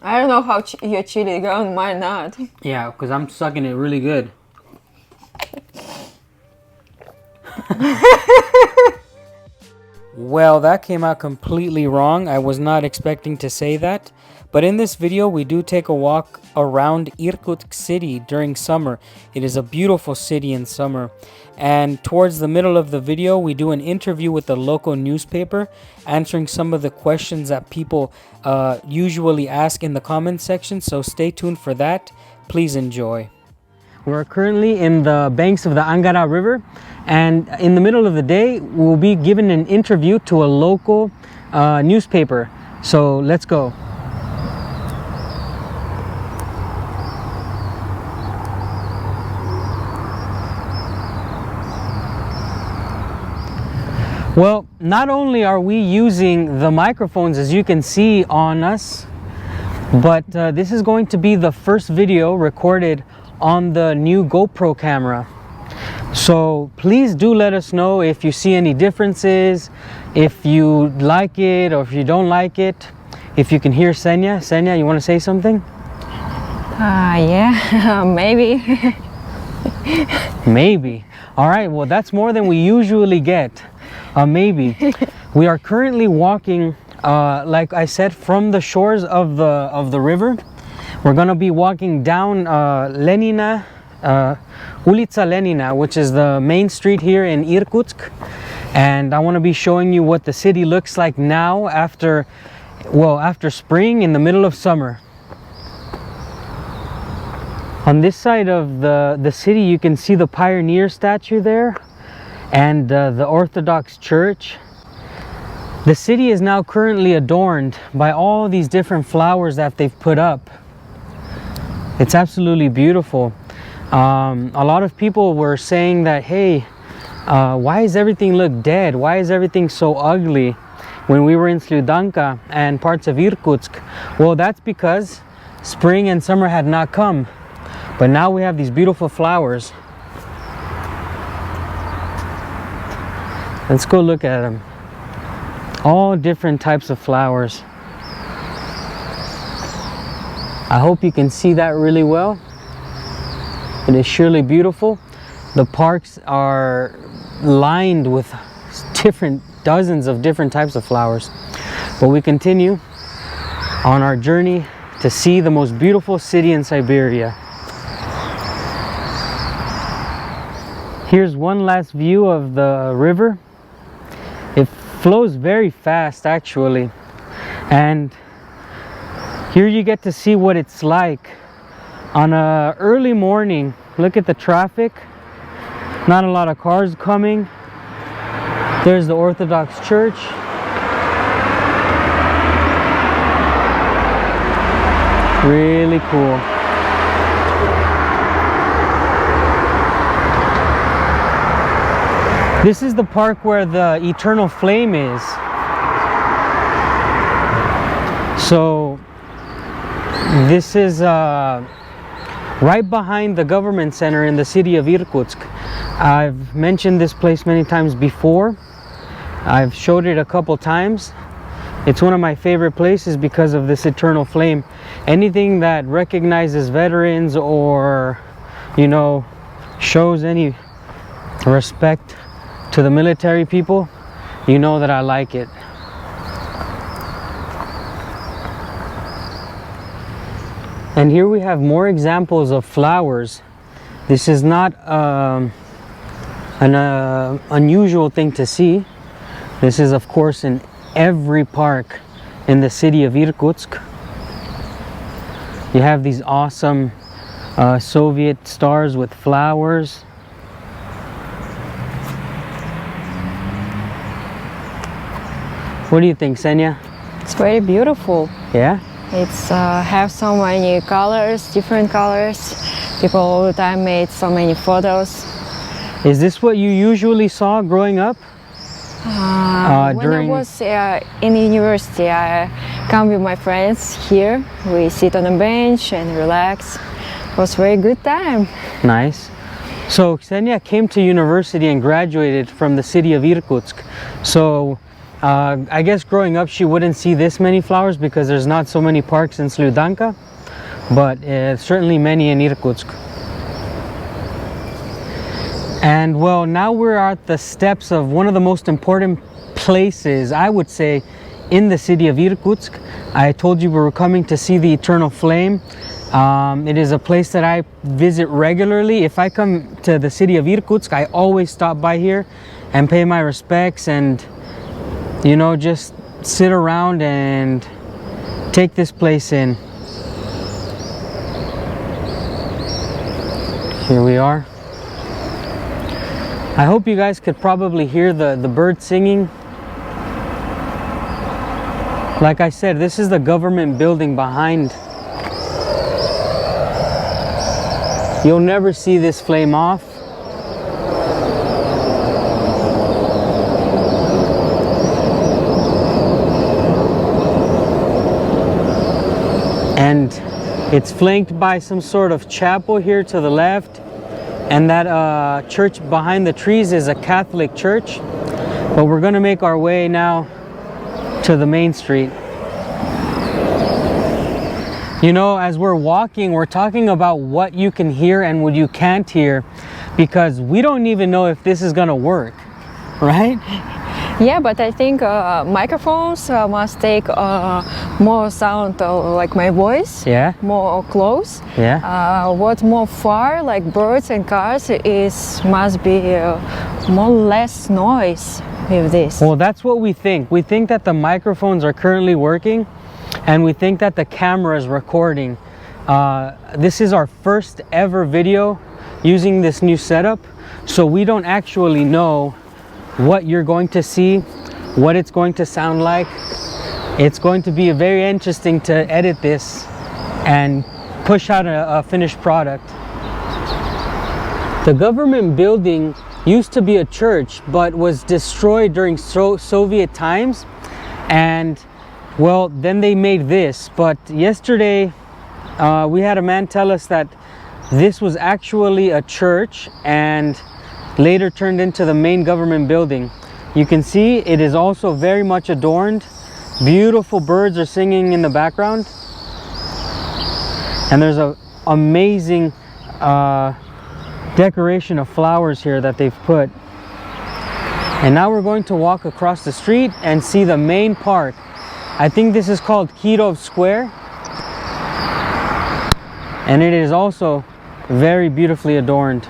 I don't know how your chili going, mine not. Yeah, because I'm sucking it really good. Well, that came out completely wrong. I was not expecting to say that. But in this video, we do take a walk around Irkutsk city during summer. It is a beautiful city in summer. And towards the middle of the video, we do an interview with the local newspaper, answering some of the questions that people usually ask in the comment section. So stay tuned for that. Please enjoy. We're currently in the banks of the Angara River, and in the middle of the day, we'll be given an interview to a local newspaper. So let's go. Well, not only are we using the microphones as you can see on us, but this is going to be the first video recorded on the new GoPro camera. So please do let us know if you see any differences, if you like it or if you don't like it. If you can hear Senya. Senya, you want to say something? Yeah, maybe. Maybe. All right, well, that's more than we usually get. Maybe. We are currently walking, like I said, from the shores of the river. We're gonna be walking down Lenina, Ulica Lenina, which is the main street here in Irkutsk. And I want to be showing you what the city looks like now after spring, in the middle of summer. On this side of the city, you can see the Pioneer statue there and the Orthodox Church. The city is now currently adorned by all these different flowers that they've put up. It's absolutely beautiful. A lot of people were saying that, hey, why does everything look dead? Why is everything so ugly? When we were in Sludanka and parts of Irkutsk, well, that's because spring and summer had not come. But now we have these beautiful flowers. Let's go look at them. All different types of flowers. I hope you can see that really well. It is surely beautiful. The parks are lined with dozens of different types of flowers. But we continue on our journey to see the most beautiful city in Siberia. Here's one last view of the river. It flows very fast actually. And here you get to see what it's like on a early morning. Look at the traffic. Not a lot of cars coming. There's the Orthodox Church. Really cool. This is the park where the Eternal Flame is. So this is right behind the government center in the city of Irkutsk. I've mentioned this place many times before. I've showed it a couple times. It's one of my favorite places because of this Eternal Flame. Anything that recognizes veterans or, you know, shows any respect to the military people, you know that I like it. And here we have more examples of flowers. This is not an unusual thing to see. This is of course in every park in the city of Irkutsk. You have these awesome Soviet stars with flowers. What do you think, Senya? It's very beautiful. Yeah? It's have so many colors, different colors. People all the time made so many photos. Is this what you usually saw growing up? When I was in university, I come with my friends here. We sit on a bench and relax. It was a very good time. Nice. So Ksenia came to university and graduated from the city of Irkutsk. So I guess growing up she wouldn't see this many flowers because there's not so many parks in Slyudanka, but certainly many in Irkutsk. And well, now we're at the steps of one of the most important places, I would say, in the city of Irkutsk. I told you we were coming to see the Eternal Flame. It is a place that I visit regularly. If I come to the city of Irkutsk, I always stop by here and pay my respects and, you know, just sit around and take this place in. Here we are. I hope you guys could probably hear the birds singing. Like I said, this is the government building behind. You'll never see this flame off. And it's flanked by some sort of chapel here to the left. And that church behind the trees is a Catholic church. But we're gonna make our way now to the main street. You know, as we're walking, we're talking about what you can hear and what you can't hear, because we don't even know if this is gonna work, right? Yeah, but I think microphones must take more sound, like my voice, Yeah. more close. Yeah. What's more far, like birds and cars, must be more less noise with this. Well, that's what we think. We think that the microphones are currently working, and we think that the camera is recording. This is our first ever video using this new setup, so we don't actually know what you're going to see, what it's going to sound like. It's going to be very interesting to edit this and push out a finished product. The government building used to be a church, but was destroyed during Soviet times, and well, then they made this. But yesterday we had a man tell us that this was actually a church and later turned into the main government building. You can see it is also very much adorned. Beautiful birds are singing in the background, and there's an amazing decoration of flowers here that they've put. And now we're going to walk across the street and see the main park. I think this is called Kirov Square, and it is also very beautifully adorned.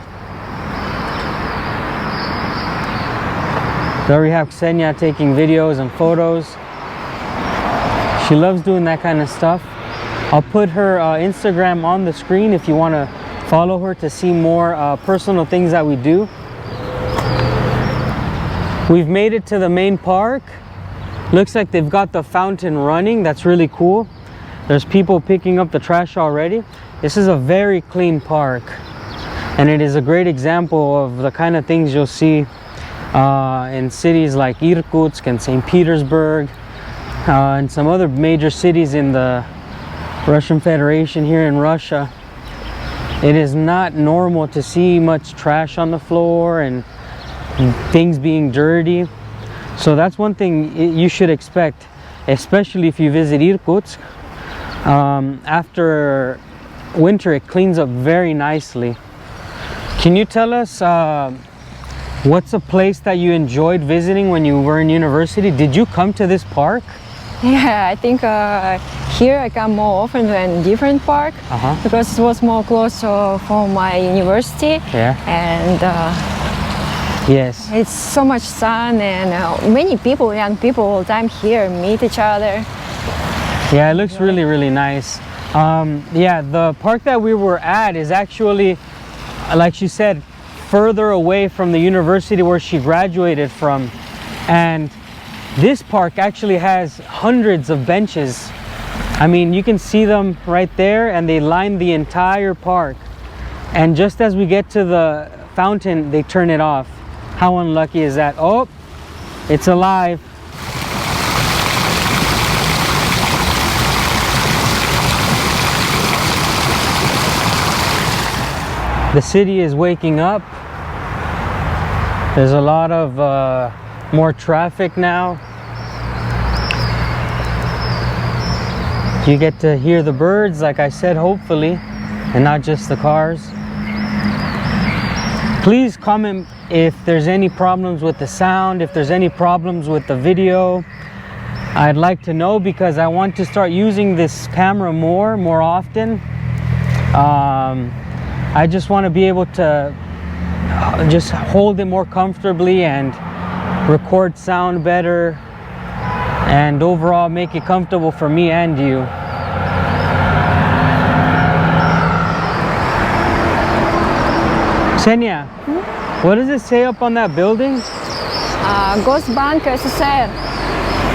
There we have Ksenia taking videos and photos. She loves doing that kind of stuff. I'll put her Instagram on the screen if you want to follow her to see more personal things that we do. We've made it to the main park. Looks like they've got the fountain running. That's really cool. There's people picking up the trash already. This is a very clean park, and it is a great example of the kind of things you'll see in cities like Irkutsk and St. Petersburg and some other major cities in the Russian Federation here in Russia. It is not normal to see much trash on the floor and things being dirty. So that's one thing you should expect, especially if you visit Irkutsk. After winter, it cleans up very nicely. Can you tell us what's a place that you enjoyed visiting when you were in university? Did you come to this park? Yeah, I think here I come more often than different park because it was more close for my university. Yeah. And yes, it's so much sun, and many people, young people, all the time here meet each other. Yeah, it looks really, really nice. Yeah, the park that we were at is actually, like she said, further away from the university where she graduated from. And this park actually has hundreds of benches. I mean, you can see them right there, and they line the entire park. And just as we get to the fountain, they turn it off. How unlucky is that? Oh, it's alive. The city is waking up. There's a lot of more traffic now. You get to hear the birds, like I said, hopefully, and not just the cars. Please comment if there's any problems with the sound, if there's any problems with the video. I'd like to know, because I want to start using this camera more often. I just want to be able to just hold it more comfortably and record sound better, and overall make it comfortable for me and you. Ksenia, what does it say up on that building? Gosbank SSR.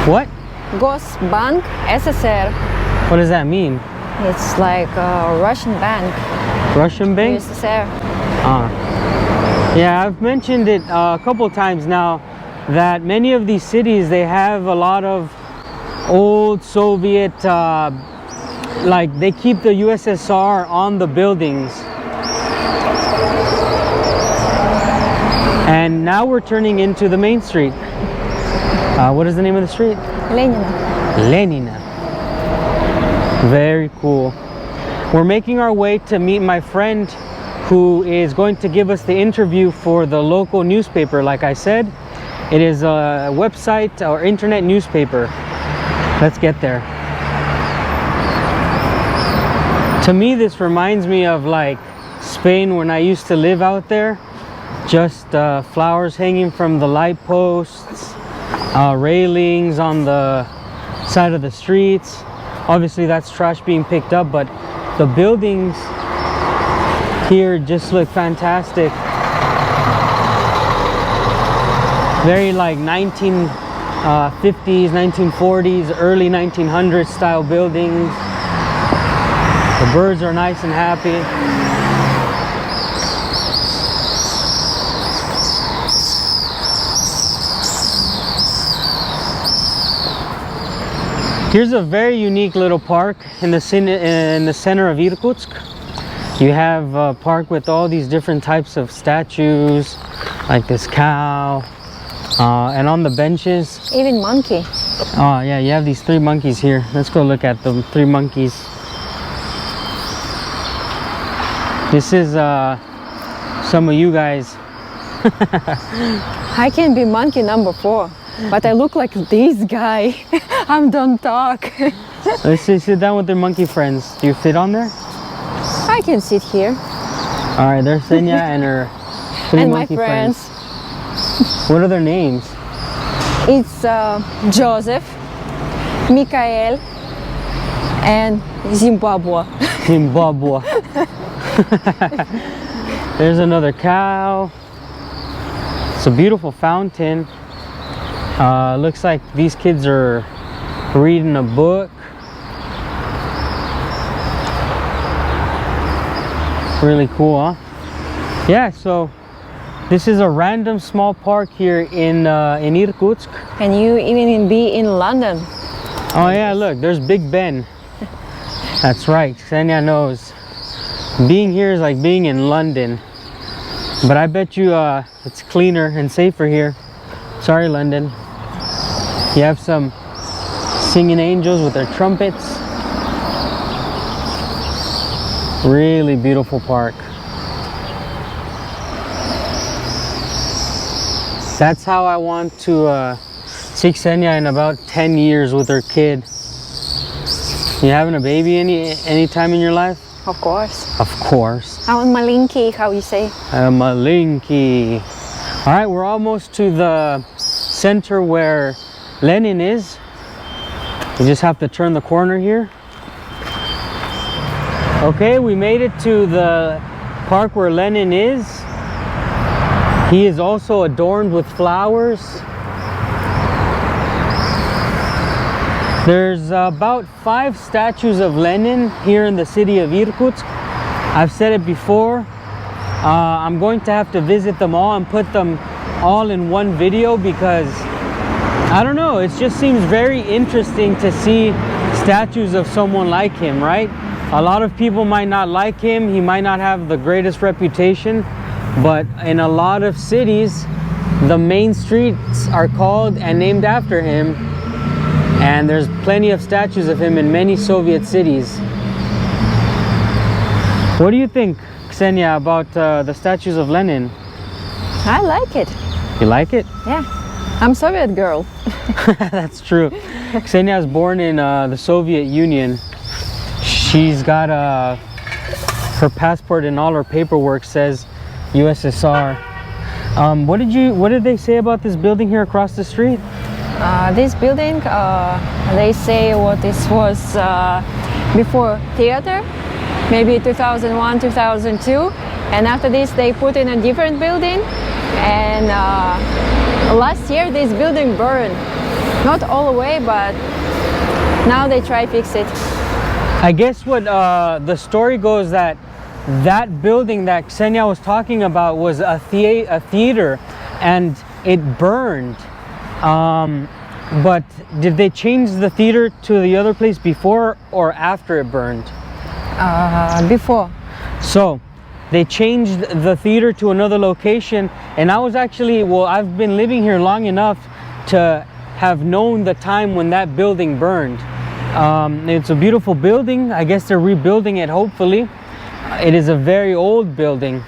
What? Gosbank SSR. What does that mean? It's like a Russian bank. Russian bank? USSR. Yeah, I've mentioned it a couple times now that many of these cities, they have a lot of old Soviet, like they keep the USSR on the buildings. And now we're turning into the main street. What is the name of the street? Lenina. Lenina. Very cool. We're making our way to meet my friend who is going to give us the interview for the local newspaper. Like I said, it is a website or internet newspaper. Let's get there. To me, this reminds me of like Spain when I used to live out there. Just flowers hanging from the light posts, railings on the side of the streets. Obviously that's trash being picked up, but the buildings here just look fantastic. Very like 1950s, 1940s, early 1900s style buildings. The birds are nice and happy. Here's a very unique little park in the center of Irkutsk. You have a park with all these different types of statues, like this cow, and on the benches. Even monkey. Oh yeah, you have these 3 monkeys here. Let's go look at them, 3 monkeys. This is some of you guys. I can be monkey number 4, but I look like this guy. Don't talk. Let's see, sit down with their monkey friends. Do you fit on there? I can sit here. All right, there's Ksenia and her 3 and monkey my friends. What are their names? It's Joseph, Mikael, and Zimbabwe. Zimbabwe. There's another cow. It's a beautiful fountain. Looks like these kids are reading a book. Really cool, huh? Yeah, so this is a random small park here in Irkutsk. And you even be in London. Oh yeah, look, there's Big Ben. That's right, Ksenia knows. Being here is like being in London. But I bet you it's cleaner and safer here. Sorry, London. You have some singing angels with their trumpets. Really beautiful park. That's how I want to see Ksenia in about 10 years with her kid. You having a baby any time in your life? Of course. Of course. I want Malinki, how you say? Malinki. All right, we're almost to the center where Lenin is. You just have to turn the corner here. Okay, we made it to the park where Lenin is. He is also adorned with flowers. There's about 5 statues of Lenin here in the city of Irkutsk. I've said it before. I'm going to have to visit them all and put them all in one video because I don't know, it just seems very interesting to see statues of someone like him, right? A lot of people might not like him. He might not have the greatest reputation, but in a lot of cities, the main streets are called and named after him. And there's plenty of statues of him in many Soviet cities. What do you think, Ksenia, about the statues of Lenin? I like it. You like it? Yeah. I'm Soviet girl. That's true. Ksenia was born in the Soviet Union. She's got her passport and all her paperwork says USSR. What did they say about this building here across the street? This building, they say what this was before theater, maybe 2001, 2002, and after this they put in a different building, and last year this building burned, not all the way, but now they try to fix it. I guess what the story goes that building that Ksenia was talking about was a theater, and it burned. But did they change the theater to the other place before or after it burned? Before. So they changed the theater to another location, and I was actually, well, I've been living here long enough to have known the time when that building burned. It's a beautiful building. I guess they're rebuilding it, hopefully. It is a very old building,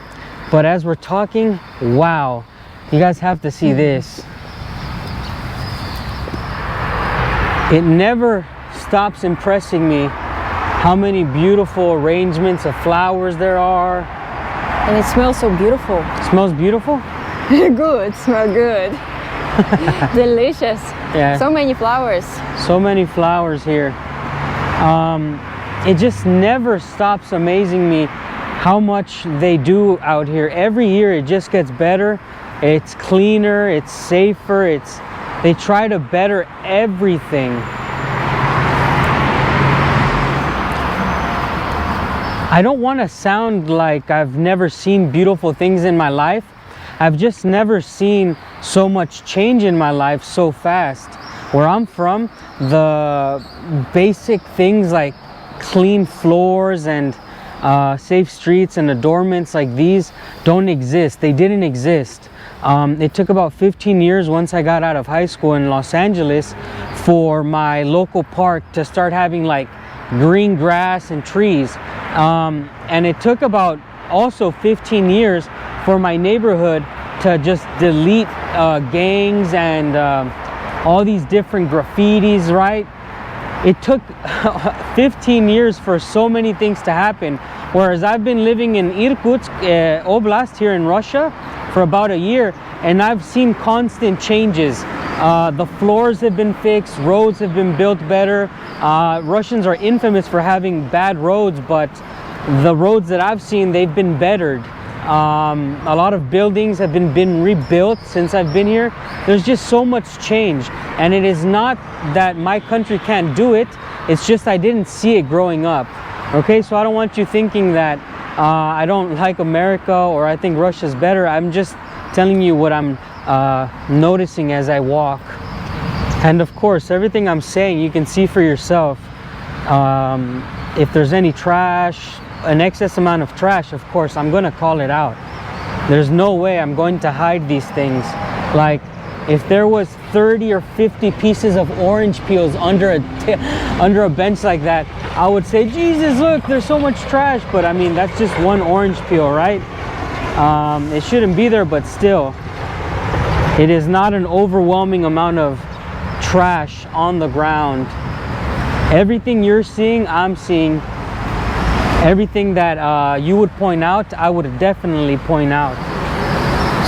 but as we're talking, wow, you guys have to see this. It never stops impressing me how many beautiful arrangements of flowers there are. And it smells so beautiful. It smells beautiful? Good, smell good. Delicious. Yeah. So many flowers. So many flowers here. It just never stops amazing me how much they do out here. Every year it just gets better. It's cleaner, it's safer, they try to better everything. I don't want to sound like I've never seen beautiful things in my life. I've just never seen so much change in my life so fast. Where I'm from, the basic things like clean floors and safe streets and adornments like these don't exist. They didn't exist. It took about 15 years once I got out of high school in Los Angeles for my local park to start having like green grass and trees. And it took about also 15 years for my neighborhood to just delete gangs and all these different graffitis, right? It took 15 years for so many things to happen. Whereas I've been living in Irkutsk Oblast here in Russia for about a year, and I've seen constant changes. The floors have been fixed, roads have been built better. Russians are infamous for having bad roads, but the roads that I've seen, they've been bettered. A lot of buildings have been rebuilt since I've been here. There's just so much change, and it is not that my country can't do it, it's just I didn't see it growing up. Okay, so I don't want you thinking that I don't like America or I think Russia's better. I'm just telling you what I'm noticing as I walk. And of course, everything I'm saying you can see for yourself. If there's any trash, an excess amount of trash, of course I'm gonna call it out. There's no way I'm going to hide these things. Like if there was 30 or 50 pieces of orange peels under a bench like that, I would say, Jesus, look, there's so much trash. But I mean, that's just one orange peel, right? It shouldn't be there, but still, it is not an overwhelming amount of trash on the ground. Everything you're seeing, I'm seeing. Everything that you would point out, I would definitely point out.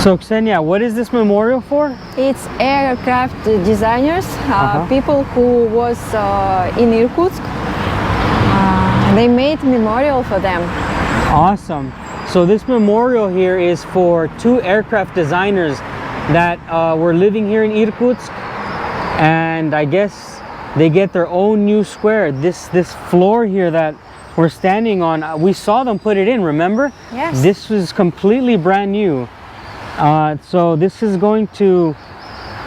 So Ksenia, what is this memorial for? It's aircraft designers, people who was in Irkutsk. They made memorial for them. Awesome. So this memorial here is for 2 aircraft designers that were living here in Irkutsk, and I guess they get their own new square. This floor here that we're standing on, we saw them put it in, remember? Yes. This was completely brand new. So this is going to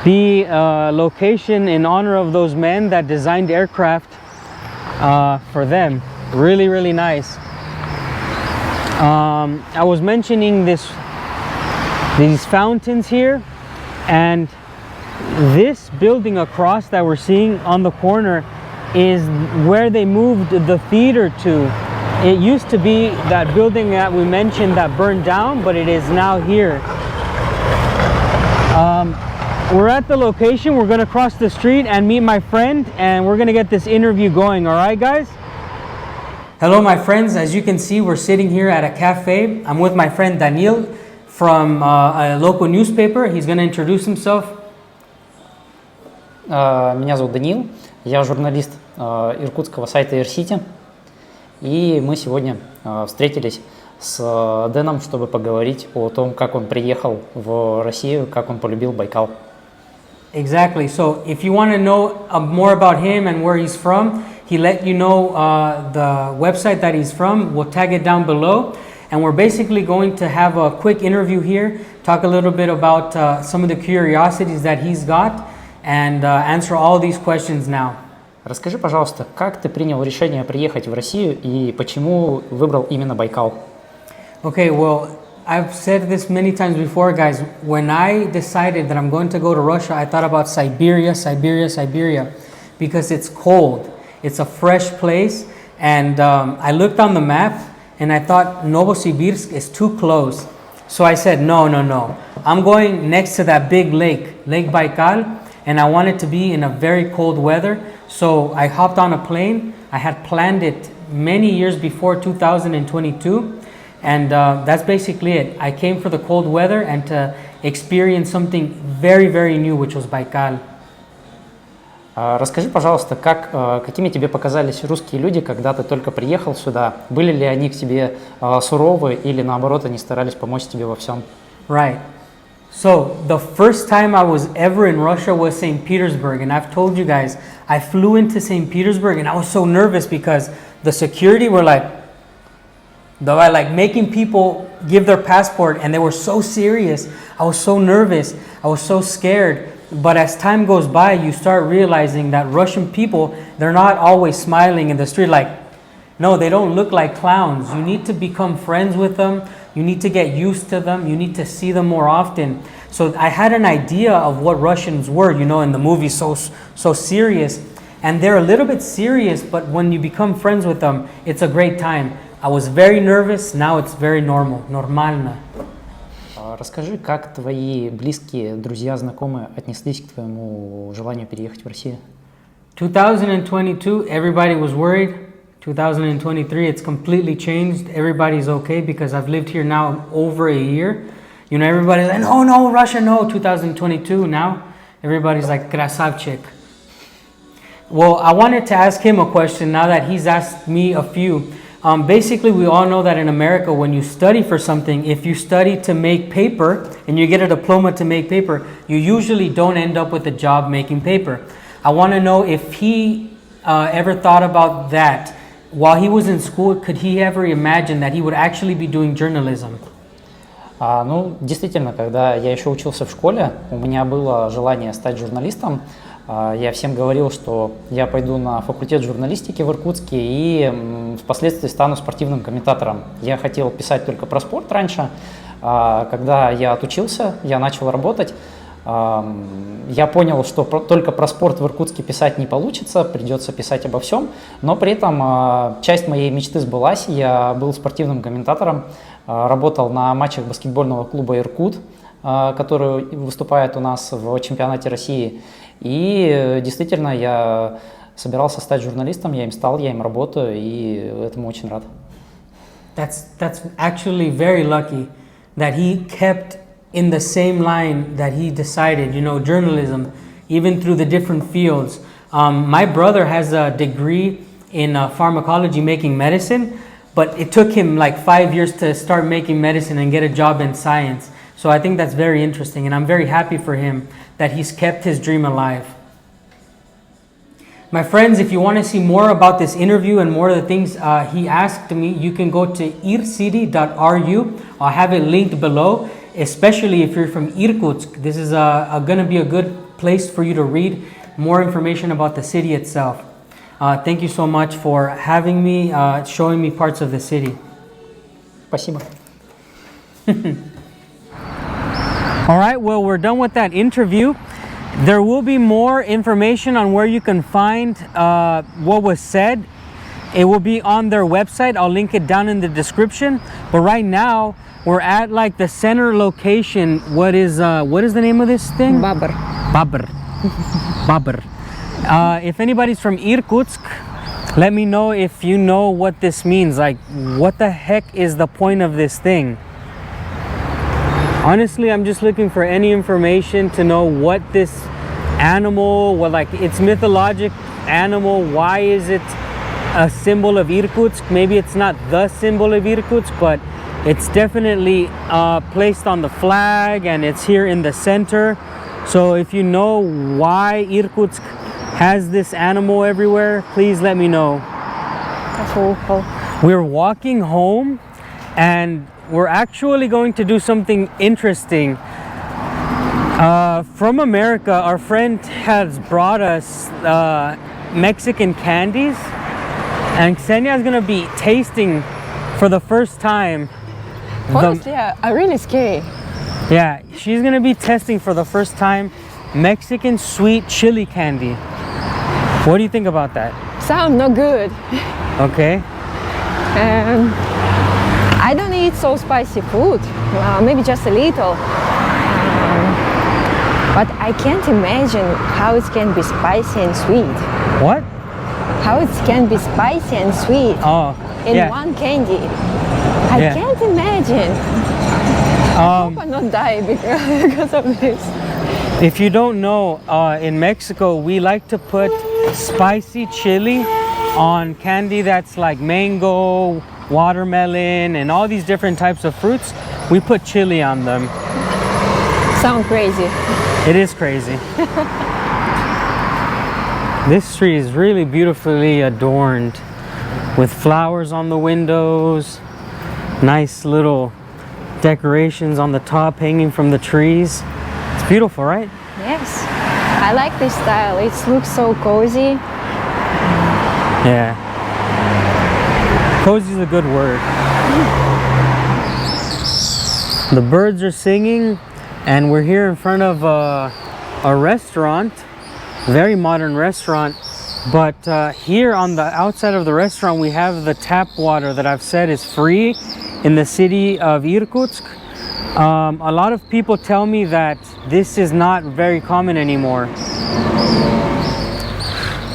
be a location in honor of those men that designed aircraft for them. Really, really nice. I was mentioning these fountains here, and this building across that we're seeing on the corner is where they moved the theater to. It used to be that building that we mentioned that burned down, but it is now here. We're at the location. We're gonna cross the street and meet my friend, and we're gonna get this interview going. All right, guys? Hello, my friends. As you can see, we're sitting here at a cafe. I'm with my friend Daniil from a local newspaper. He's gonna introduce himself. Меня зовут Даниил, я журналист иркутского сайта AirCity, и мы сегодня встретились с Дэном, чтобы поговорить о том, как он приехал в Россию, как он полюбил Байкал. Exactly. So if you want to know more about him and where he's from, he let you know the website that he's from. We'll tag it down below. And we're basically going to have a quick interview here, talk a little bit about some of the curiosities that he's got, and answer all these questions now. Расскажи, пожалуйста, как ты принял решение приехать в Россию и почему выбрал именно Байкал? Okay, well, I've said this many times before, guys. When I decided that I'm going to go to Russia, I thought about Siberia, because it's cold. It's a fresh place. And I looked on the map and I thought Novosibirsk is too close. So I said, no. I'm going next to that big lake, Lake Baikal, and I want it to be in a very cold weather. So I hopped on a plane. I had planned it many years before 2022. And that's basically it. I came for the cold weather and to experience something very, very new, which was Baikal. Расскажи, пожалуйста, какими тебе показались русские люди, когда ты только приехал сюда? Были ли они к тебе суровы или наоборот они старались помочь тебе во всем? Right. So the first time I was ever in Russia was St. Petersburg, and I've told you guys, I flew into St. Petersburg and I was so nervous because the security were like making people give their passport, and they were so serious. I was so nervous. I was so scared. But as time goes by, you start realizing that Russian people, they're not always smiling in the street. No, they don't look like clowns. You need to become friends with them. You need to get used to them. You need to see them more often. So I had an idea of what Russians were, in the movies, so serious. And they're a little bit serious, but when you become friends with them, it's a great time. I was very nervous, now it's very normal, нормально. Расскажи, как твои близкие, друзья, знакомые отнеслись к твоему желанию переехать в Россию? 2022, everybody was worried. 2023, it's completely changed. Everybody's okay because I've lived here now over a year. Everybody's like, no, Russia, no. 2022, now everybody's like, красавчик. Well, I wanted to ask him a question now that he's asked me a few. Basically, we all know that in America, when you study for something, if you study to make paper and you get a diploma to make paper, you usually don't end up with a job making paper. I want to know if he ever thought about that. While he was in school, could he ever imagine that he would actually be doing journalism? Действительно, когда я еще учился в школе, у меня было желание стать журналистом. Я всем говорил, что я пойду на факультет журналистики в Иркутске и впоследствии стану спортивным комментатором. Я хотел писать только про спорт раньше. Когда я отучился, я начал работать. Я понял, что только про спорт в Иркутске писать не получится, придется писать обо всем. Но при этом часть моей мечты сбылась. Я был спортивным комментатором, работал на матчах баскетбольного клуба «Иркут», который выступает у нас в чемпионате России. И действительно, я собирался стать журналистом, я им стал, я им работаю, и этому очень рад. That's actually very lucky that he kept in the same line that he decided, journalism, even through the different fields. My brother has a degree in pharmacology, making medicine, but it took him like 5 years to start making medicine and get a job in science. So I think that's very interesting, and I'm very happy for him that he's kept his dream alive. My friends, if you want to see more about this interview and more of the things he asked me, you can go to ircity.ru. I'll have it linked below, especially if you're from Irkutsk. This is going to be a good place for you to read more information about the city itself. Thank you so much for having me, showing me parts of the city. Спасибо. All right, well, we're done with that interview. There will be more information on where you can find what was said. It will be on their website. I'll link it down in the description. But right now, we're at like the center location. What is the name of this thing? Babur. Babur. Babur. If anybody's from Irkutsk, let me know if you know what this means. Like, what the heck is the point of this thing? Honestly, I'm just looking for any information to know what this animal, what like its mythologic animal, why is it a symbol of Irkutsk? Maybe it's not the symbol of Irkutsk, but it's definitely placed on the flag and it's here in the center. So if you know why Irkutsk has this animal everywhere, please let me know. Cool. We're walking home and we're actually going to do something interesting. From America, our friend has brought us Mexican candies, and Ksenia is gonna be tasting for the first time. Honestly, I'm really scared. Yeah, she's gonna be testing for the first time Mexican sweet chili candy. What do you think about that? Sound not good. Okay. I don't eat so spicy food. Maybe just a little. But I can't imagine how it can be spicy and sweet. What? How it can be spicy and sweet Oh, in yeah. one candy. I Yeah. can't imagine. I hope I not die because of this. If you don't know, in Mexico, we like to put spicy chili on candy that's like mango, watermelon, and all these different types of fruits. We put chili on them. Sound crazy. It is crazy. This street is really beautifully adorned with flowers on the windows, nice little decorations on the top hanging from the trees. It's beautiful, right? Yes. I like this style. It looks so cozy. Yeah. Cozy is a good word. The birds are singing, and we're here in front of a restaurant, very modern restaurant. But here on the outside of the restaurant, we have the tap water that I've said is free in the city of Irkutsk. A lot of people tell me that this is not very common anymore.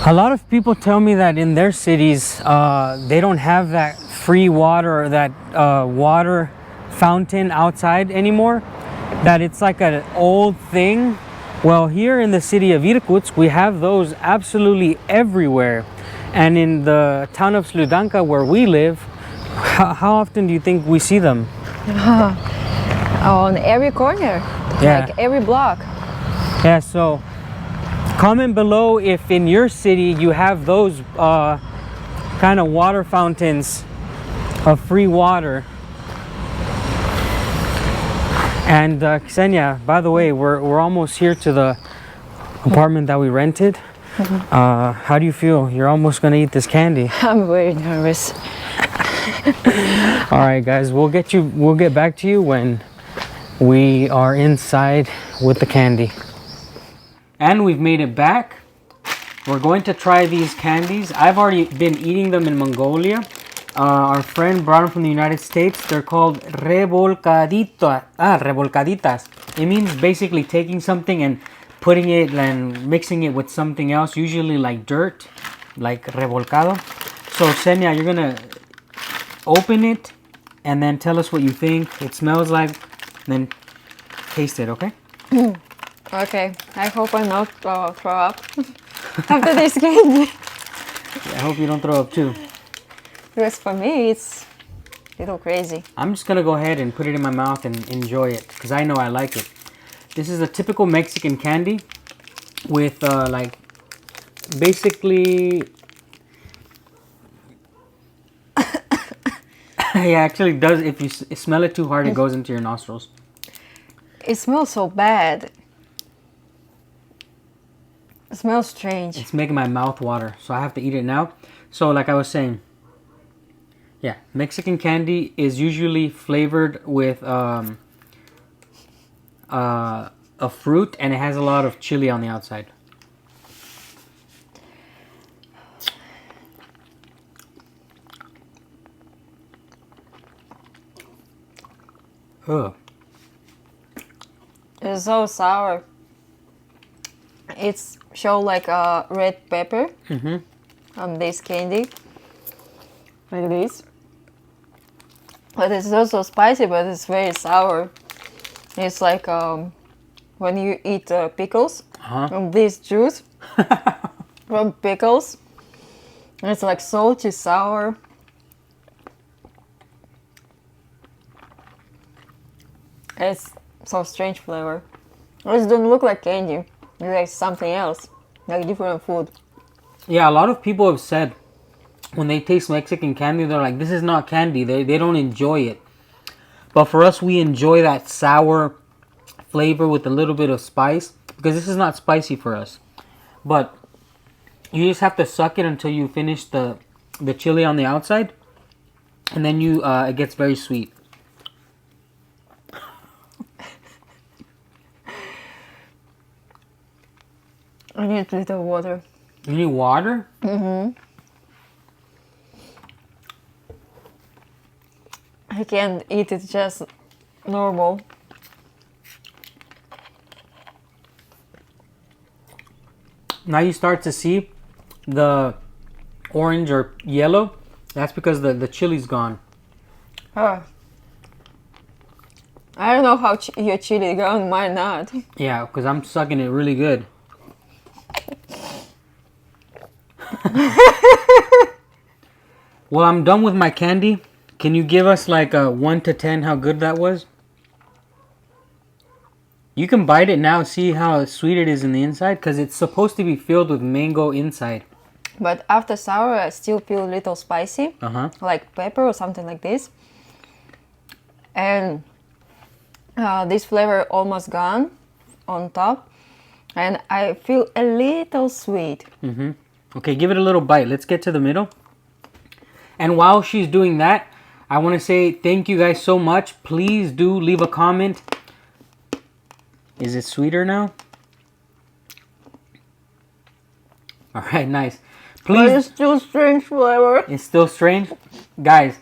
A lot of people tell me that in their cities, they don't have that free water or that water fountain outside anymore, that it's like an old thing. Well, here in the city of Irkutsk, we have those absolutely everywhere. And in the town of Sludanka, where we live, how often do you think we see them? On every corner. Yeah. Like every block. Yeah, so comment below if in your city you have those kind of water fountains of free water. And Ksenia, by the way, we're almost here to the apartment that we rented. How do you feel? You're almost gonna eat this candy. I'm very nervous. All right, guys, we'll get back to you when we are inside with the candy. And we've made it back. We're going to try these candies. I've already been eating them in Mongolia. Our friend brought them from the United States. They're called revolcaditas. It means basically taking something and putting it and mixing it with something else, usually like dirt, like revolcado. So Ksenia, you're gonna open it and then tell us what you think it smells like, then taste it, okay? Okay, I hope I not throw up after this candy. I hope you don't throw up too. Because for me, it's a little crazy. I'm just gonna go ahead and put it in my mouth and enjoy it because I know I like it. This is a typical Mexican candy with like basically it actually does. If you smell it too hard, it goes into your nostrils. It smells so bad. It smells strange. It's making my mouth water, so I have to eat it now. So like I was saying, yeah, Mexican candy is usually flavored with a a fruit and it has a lot of chili on the outside. Ugh. It's so sour. It's show like a red pepper on this candy, like this. But it's also spicy, but it's very sour. It's like when you eat pickles, from this juice from pickles. It's like salty, sour. It's so strange flavor. It just don't look like candy. It's like something else, like different food. Yeah, a lot of people have said when they taste Mexican candy, they're like, this is not candy. They don't enjoy it. But for us, we enjoy that sour flavor with a little bit of spice because this is not spicy for us. But you just have to suck it until you finish the chili on the outside, and then it gets very sweet. I need a little water. You need water? I can't eat it just normal. Now you start to see the orange or yellow. That's because the chili's gone. I don't know how your chili gone, mine not. Yeah, because I'm sucking it really good. Well, I'm done with my candy. Can you give us like a 1 to 10 how good that was? You can bite it now, see how sweet it is in the inside, because it's supposed to be filled with mango inside. But after sour, I still feel a little spicy, like pepper or something like this. And this flavor almost gone on top. And I feel a little sweet. Okay, give it a little bite. Let's get to the middle. And while she's doing that, I want to say thank you guys so much. Please do leave a comment. Is it sweeter now? All right, nice. But Please. it's still strange flavor. It's still strange. Guys,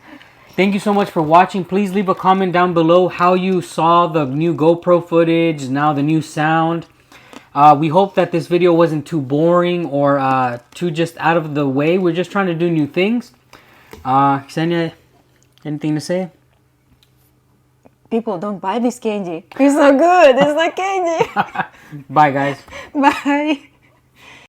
thank you so much for watching. Please leave a comment down below how you saw the new GoPro footage, now the new sound. We hope that this video wasn't too boring or too just out of the way. We're just trying to do new things. Ksenia, anything to say? People don't buy this candy. It's not good. It's not candy. Bye, guys. Bye.